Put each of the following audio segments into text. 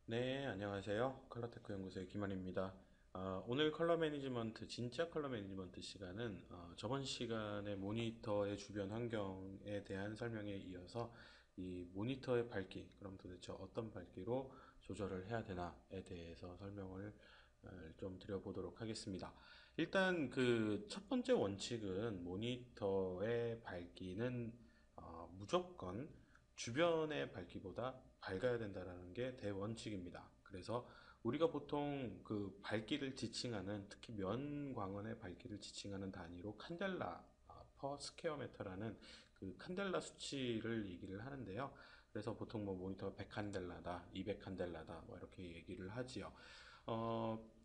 네, 안녕하세요. 컬러테크 연구소의 김한입니다. 오늘 컬러 매니지먼트, 진짜 컬러 매니지먼트 시간은 저번 시간에 모니터의 주변 환경에 대한 설명에 이어서 이 모니터의 밝기, 그럼 도대체 어떤 밝기로 조절을 해야 되나에 대해서 설명을 좀 드려보도록 하겠습니다. 일단 그 첫 번째 원칙은 모니터의 밝기는 무조건 주변의 밝기보다 밝아야 된다는 게 대원칙입니다. 그래서 우리가 보통 그 밝기를 지칭하는, 특히 면광원의 밝기를 지칭하는 단위로 칸델라 퍼 스퀘어 메터라는 그 칸델라 수치를 얘기를 하는데요. 그래서 보통 뭐 모니터가 100칸델라다, 200칸델라다 뭐 이렇게 얘기를 하지요.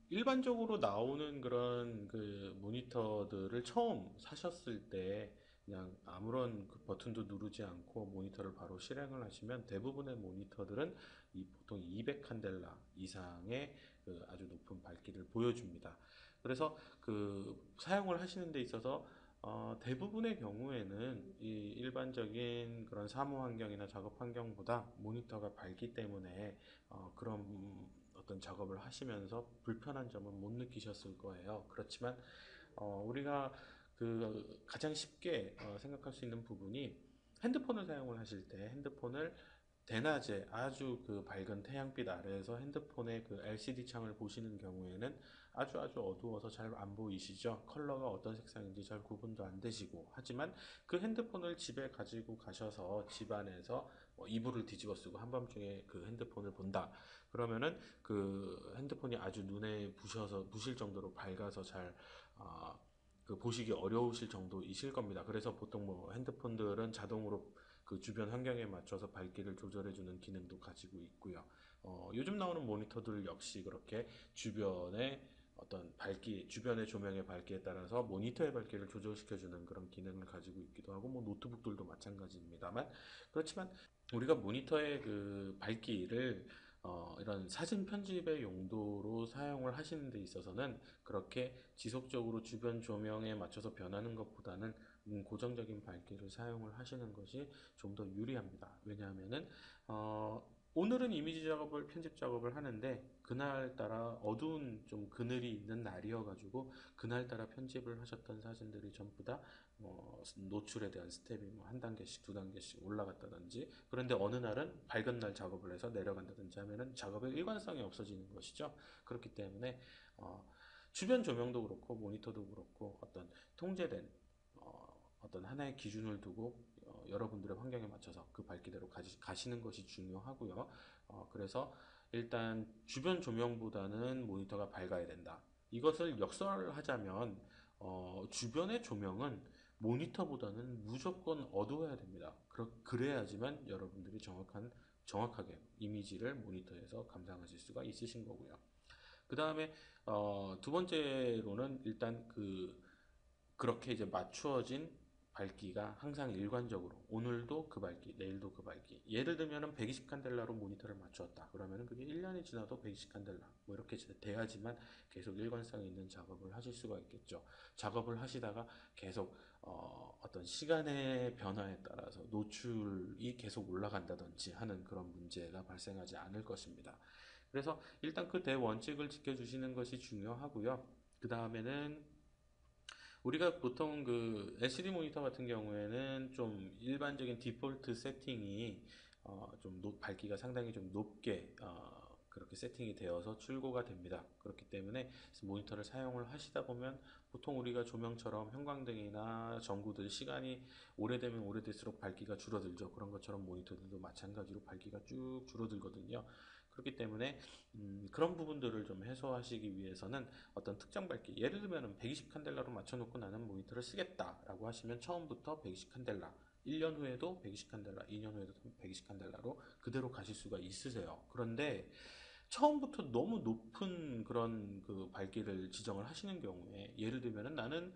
일반적으로 나오는 그런 그 모니터들을 처음 사셨을 때 그냥 아무런 그 버튼도 누르지 않고 모니터를 바로 실행을 하시면 대부분의 모니터들은 이 보통 200칸델라 이상의 그 아주 높은 밝기를 보여줍니다. 그래서 그 사용을 하시는 데 있어서 대부분의 경우에는 이 일반적인 그런 사무 환경이나 작업 환경보다 모니터가 밝기 때문에 그런 어떤 작업을 하시면서 불편한 점은 못 느끼셨을 거예요. 그렇지만 우리가 그 가장 쉽게 생각할 수 있는 부분이 핸드폰을 사용을 하실 때 핸드폰을 대낮에 아주 그 밝은 태양빛 아래에서 핸드폰의 그 LCD 창을 보시는 경우에는 아주 아주 어두워서 잘 안 보이시죠? 컬러가 어떤 색상인지 잘 구분도 안 되시고. 하지만 그 핸드폰을 집에 가지고 가셔서 집 안에서 이불을 뒤집어 쓰고 한밤중에 그 핸드폰을 본다. 그러면은 그 핸드폰이 아주 눈에 부실 정도로 밝아서 잘 그 보시기 어려우실 정도이실 겁니다. 그래서 보통 뭐 핸드폰들은 자동으로 그 주변 환경에 맞춰서 밝기를 조절해주는 기능도 가지고 있고요. 요즘 나오는 모니터들 역시 그렇게 주변의 어떤 밝기, 주변의 조명의 밝기에 따라서 모니터의 밝기를 조절시켜주는 그런 기능을 가지고 있기도 하고, 뭐 노트북들도 마찬가지입니다만, 그렇지만 우리가 모니터의 그 밝기를 이런 사진 편집의 용도로 사용을 하시는 데 있어서는 그렇게 지속적으로 주변 조명에 맞춰서 변하는 것보다는 고정적인 밝기를 사용을 하시는 것이 좀 더 유리합니다. 왜냐하면은 오늘은 이미지 작업을 편집 작업을 하는데 그날따라 어두운 좀 그늘이 있는 날이어가지고 그날따라 편집을 하셨던 사진들이 전부 다 노출에 대한 스텝이 뭐 한 단계씩 두 단계씩 올라갔다든지, 그런데 어느 날은 밝은 날 작업을 해서 내려간다든지 하면은 작업의 일관성이 없어지는 것이죠. 그렇기 때문에 주변 조명도 그렇고 모니터도 그렇고 어떤 통제된 어떤 하나의 기준을 두고 여러분들의 환경에 맞춰서 그 밝기대로 가시는 것이 중요하고요. 그래서 일단 주변 조명보다는 모니터가 밝아야 된다. 이것을 역설하자면 주변의 조명은 모니터보다는 무조건 어두워야 됩니다. 그래야지만 여러분들이 정확하게 이미지를 모니터에서 감상하실 수가 있으신 거고요. 그 다음에 두 번째로는 일단 그렇게 이제 맞추어진 밝기가 항상 일관적으로 오늘도 그 밝기, 내일도 그 밝기. 예를 들면은 120 칸델라로 모니터를 맞추었다. 그러면은 그게 1년이 지나도 120 칸델라 뭐 이렇게 돼야지만 계속 일관성 있는 작업을 하실 수가 있겠죠. 작업을 하시다가 계속 어떤 시간의 변화에 따라서 노출이 계속 올라간다든지 하는 그런 문제가 발생하지 않을 것입니다. 그래서 일단 그 대원칙을 지켜주시는 것이 중요하고요. 그 다음에는 우리가 보통 그 LCD 모니터 같은 경우에는 좀 일반적인 디폴트 세팅이 밝기가 상당히 좀 높게 그렇게 세팅이 되어서 출고가 됩니다. 그렇기 때문에 모니터를 사용을 하시다 보면 보통 우리가 조명처럼 형광등이나 전구들 시간이 오래되면 오래될수록 밝기가 줄어들죠. 그런 것처럼 모니터들도 마찬가지로 밝기가 쭉 줄어들거든요. 그렇기 때문에 그런 부분들을 좀 해소하시기 위해서는 어떤 특정 밝기, 예를 들면 120 칸델라로 맞춰놓고 나는 모니터를 쓰겠다라고 하시면 처음부터 120 칸델라, 1년 후에도 120 칸델라, 2년 후에도 120 칸델라로 그대로 가실 수가 있으세요. 그런데 처음부터 너무 높은 그런 그 밝기를 지정을 하시는 경우에, 예를 들면은 나는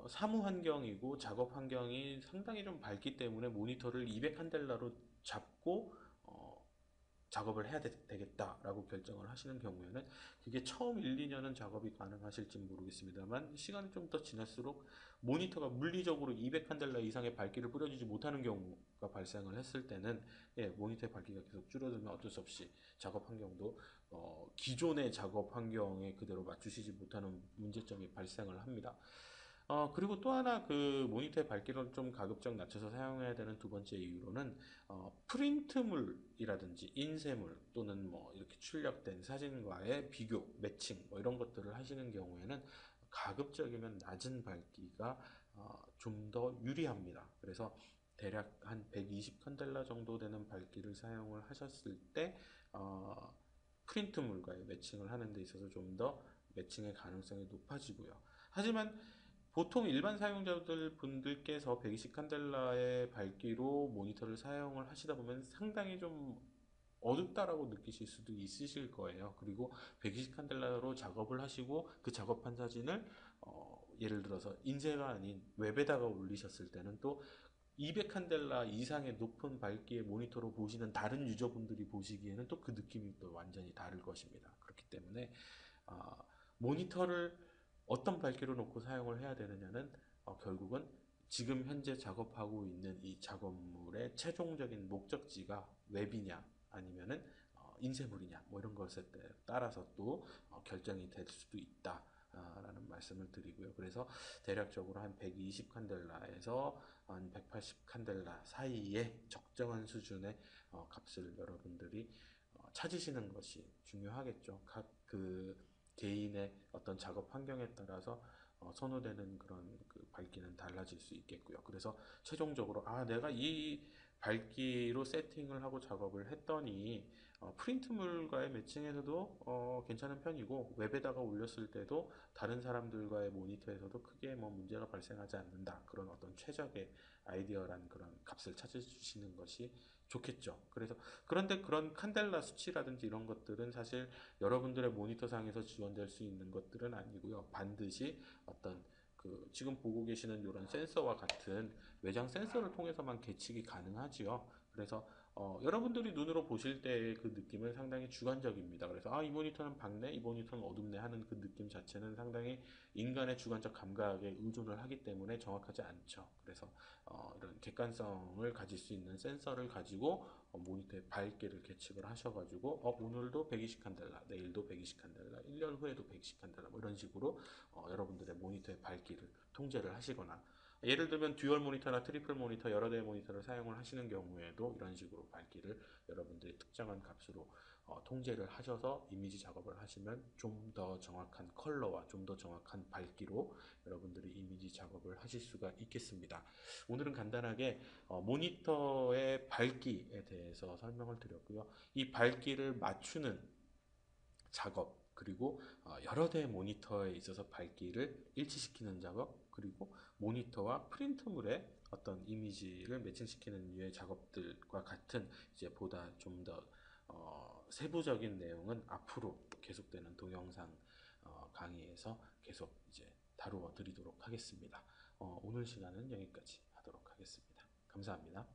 사무 환경이고 작업 환경이 상당히 좀 밝기 때문에 모니터를 200 칸델라로 잡고 작업을 해야 되겠다라고 결정을 하시는 경우에는 그게 처음 1, 2년은 작업이 가능하실지 모르겠습니다만 시간이 좀 더 지날수록 모니터가 물리적으로 200칸델라 이상의 밝기를 뿌려주지 못하는 경우가 발생을 했을 때는 모니터의 밝기가 계속 줄어들면 어쩔 수 없이 작업 환경도 기존의 작업 환경에 그대로 맞추시지 못하는 문제점이 발생을 합니다. 그리고 또 하나 그 모니터의 밝기를 좀 가급적 낮춰서 사용해야 되는 두 번째 이유로는 프린트물이라든지 인쇄물 또는 뭐 이렇게 출력된 사진과의 비교, 매칭 뭐 이런 것들을 하시는 경우에는 가급적이면 낮은 밝기가 좀 더 유리합니다. 그래서 대략 한 120칸델라 정도 되는 밝기를 사용을 하셨을 때 프린트물과의 매칭을 하는 데 있어서 좀 더 매칭의 가능성이 높아지고요. 하지만 보통 일반 사용자들 분들께서 120칸델라의 밝기로 모니터를 사용을 하시다 보면 상당히 좀 어둡다라고 느끼실 수도 있으실 거예요. 그리고 120칸델라로 작업을 하시고 그 작업한 사진을 예를 들어서 인쇄가 아닌 웹에다가 올리셨을 때는 또 200칸델라 이상의 높은 밝기의 모니터로 보시는 다른 유저분들이 보시기에는 또 그 느낌이 또 완전히 다를 것입니다. 그렇기 때문에 아, 모니터를 어떤 밝기로 놓고 사용을 해야 되느냐는 결국은 지금 현재 작업하고 있는 이 작업물의 최종적인 목적지가 웹이냐 아니면은 인쇄물이냐 뭐 이런 것에 따라서 또 결정이 될 수도 있다. 라는 말씀을 드리고요. 그래서 대략적으로 한 120칸델라에서 한 180칸델라 사이에 적정한 수준의 값을 여러분들이 찾으시는 것이 중요하겠죠. 각 그 개인의 어떤 작업 환경에 따라서 선호되는 그런 그 밝기는 달라질 수 있겠고요. 그래서 최종적으로 내가 이 밝기로 세팅을 하고 작업을 했더니 프린트물과의 매칭에서도 괜찮은 편이고 웹에다가 올렸을 때도 다른 사람들과의 모니터에서도 크게 뭐 문제가 발생하지 않는다. 그런 어떤 최적의 아이디어란 그런 값을 찾아주시는 것이 좋겠죠. 그래서 그런데 그런 칸델라 수치라든지 이런 것들은 사실 여러분들의 모니터상에서 지원될 수 있는 것들은 아니고요. 반드시 어떤 그 지금 보고 계시는 이런 센서와 같은 외장 센서를 통해서만 계측이 가능하지요. 그래서 여러분들이 눈으로 보실 때의 그 느낌은 상당히 주관적입니다. 그래서 이 모니터는 밝네, 이 모니터는 어둡네 하는 그 느낌 자체는 상당히 인간의 주관적 감각에 의존을 하기 때문에 정확하지 않죠. 그래서 이런 객관성을 가질 수 있는 센서를 가지고 모니터의 밝기를 계측을 하셔가지고 오늘도 120칸델라, 내일도 120칸델라, 1년 후에도 120칸델라 뭐 이런 식으로 여러분들의 모니터의 밝기를 통제를 하시거나 예를 들면 듀얼 모니터나 트리플 모니터 여러 대의 모니터를 사용을 하시는 경우에도 이런 식으로 밝기를 여러분들이 특정한 값으로 통제를 하셔서 이미지 작업을 하시면 좀 더 정확한 컬러와 좀 더 정확한 밝기로 여러분들이 이미지 작업을 하실 수가 있겠습니다. 오늘은 간단하게 모니터의 밝기에 대해서 설명을 드렸고요. 이 밝기를 맞추는 작업 그리고 여러 대의 모니터에 있어서 밝기를 일치시키는 작업 그리고 모니터와 프린트물의 어떤 이미지를 매칭시키는 류의 작업들과 같은 이제 보다 좀 더 세부적인 내용은 앞으로 계속되는 동영상 강의에서 계속 이제 다루어 드리도록 하겠습니다. 오늘 시간은 여기까지 하도록 하겠습니다. 감사합니다.